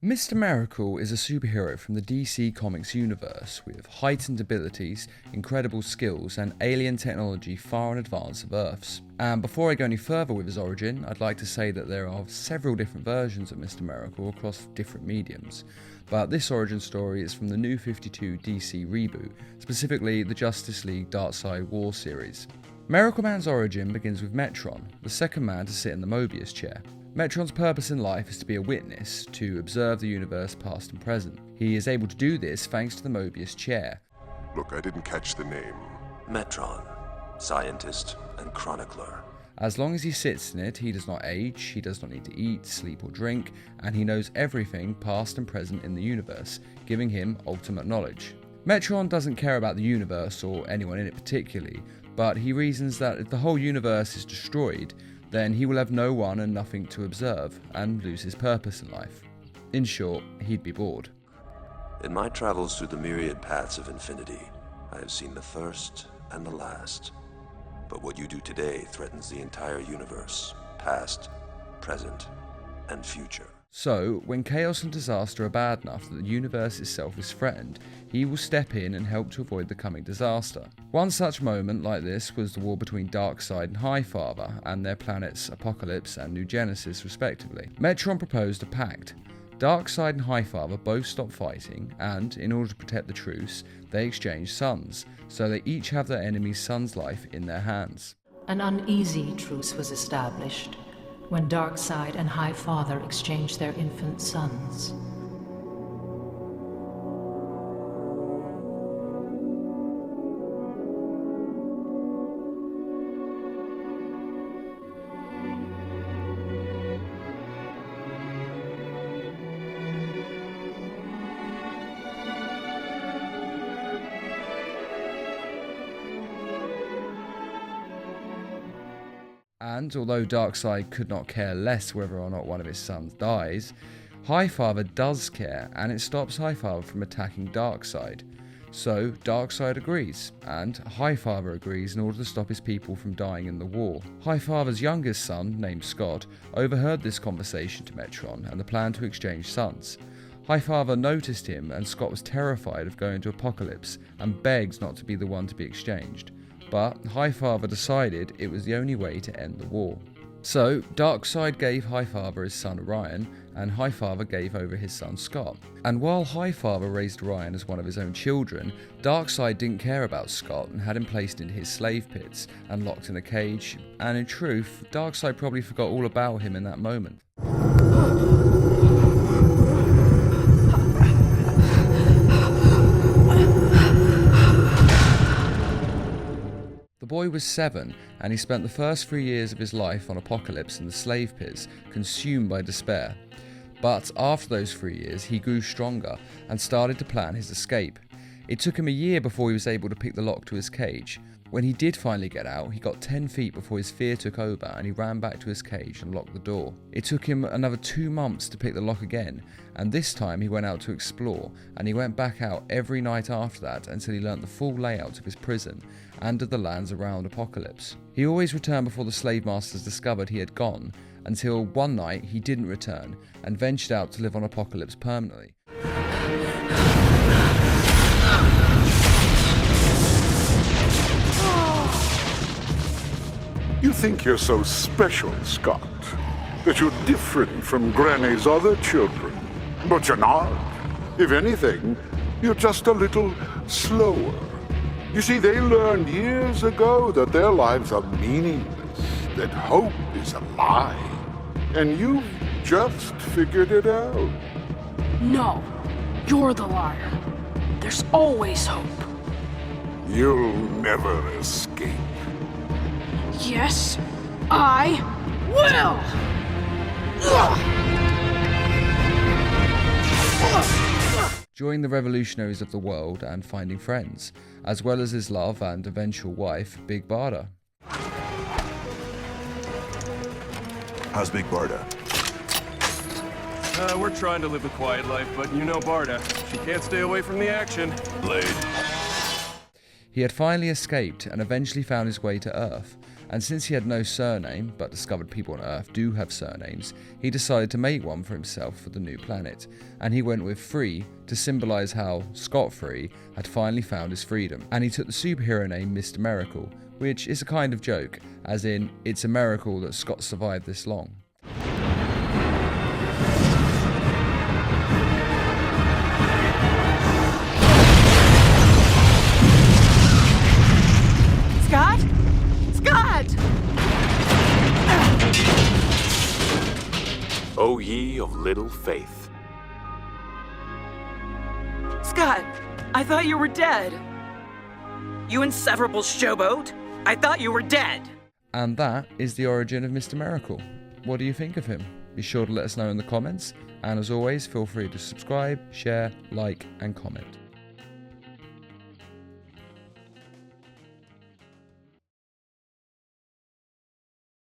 Mr. Miracle is a superhero from the DC Comics universe with heightened abilities, incredible skills, and alien technology far in advance of Earth's. And before I go any further with his origin, I'd like to say that there are several different versions of Mr. Miracle across different mediums, but this origin story is from the New 52 DC reboot, specifically the Justice League Darkseid War series. Miracle Man's origin begins with Metron, the second man to sit in the Mobius chair. Metron's purpose in life is to be a witness, to observe the universe past and present. He is able to do this thanks to the Mobius chair. Look, I didn't catch the name. Metron, scientist and chronicler. As long as he sits in it, he does not age, he does not need to eat, sleep or drink, and he knows everything past and present in the universe, giving him ultimate knowledge. Metron doesn't care about the universe or anyone in it particularly, but he reasons that if the whole universe is destroyed, then he will have no one and nothing to observe, and lose his purpose in life. In short, he'd be bored. In my travels through the myriad paths of infinity, I have seen the first and the last. But what you do today threatens the entire universe, past, present, and future. So, when chaos and disaster are bad enough that the universe itself is threatened, he will step in and help to avoid the coming disaster. One such moment like this was the war between Darkseid and Highfather and their planets Apocalypse and New Genesis respectively. Metron proposed a pact. Darkseid and Highfather both stopped fighting and, in order to protect the truce, they exchanged suns, so they each have their enemy's son's life in their hands. An uneasy truce was established when Darkseid and Highfather exchanged their infant sons. And although Darkseid could not care less whether or not one of his sons dies, Highfather does care, and it stops Highfather from attacking Darkseid. So Darkseid agrees, and Highfather agrees in order to stop his people from dying in the war. Highfather's youngest son, named Scott, overheard this conversation to Metron and the plan to exchange sons. Highfather noticed him, and Scott was terrified of going to Apocalypse and begs not to be the one to be exchanged. But Highfather decided it was the only way to end the war. So Darkseid gave Highfather his son Orion, and Highfather gave over his son Scott. And while Highfather raised Orion as one of his own children, Darkseid didn't care about Scott and had him placed into his slave pits and locked in a cage, and in truth, Darkseid probably forgot all about him in that moment. The boy was 7, and he spent the first 3 years of his life on Apocalypse in the slave pits, consumed by despair. But after those 3 years, he grew stronger and started to plan his escape. It took him a year before he was able to pick the lock to his cage. When he did finally get out, he got 10 feet before his fear took over and he ran back to his cage and locked the door. It took him another 2 months to pick the lock again, and this time he went out to explore, and he went back out every night after that until he learnt the full layout of his prison and of the lands around Apocalypse. He always returned before the slave masters discovered he had gone, until one night he didn't return and ventured out to live on Apocalypse permanently. You think you're so special, Scott, that you're different from Granny's other children. But you're not. If anything, you're just a little slower. You see, they learned years ago that their lives are meaningless, that hope is a lie. And you've just figured it out. No, you're the liar. There's always hope. You'll never escape. Yes, I will! Join the revolutionaries of the world and finding friends, as well as his love and eventual wife, Big Barda. How's Big Barda? We're trying to live a quiet life, but you know Barda. She can't stay away from the action. Blade. He had finally escaped and eventually found his way to Earth, and since he had no surname, but discovered people on Earth do have surnames, he decided to make one for himself for the new planet, and he went with Free to symbolise how Scott Free had finally found his freedom, and he took the superhero name Mr. Miracle, which is a kind of joke, as in, it's a miracle that Scott survived this long. Scott? Scott! O ye of little faith. Scott, I thought you were dead. You insufferable showboat. I thought you were dead. And that is the origin of Mr. Miracle. What do you think of him? Be sure to let us know in the comments, and as always, feel free to subscribe, share, like, and comment.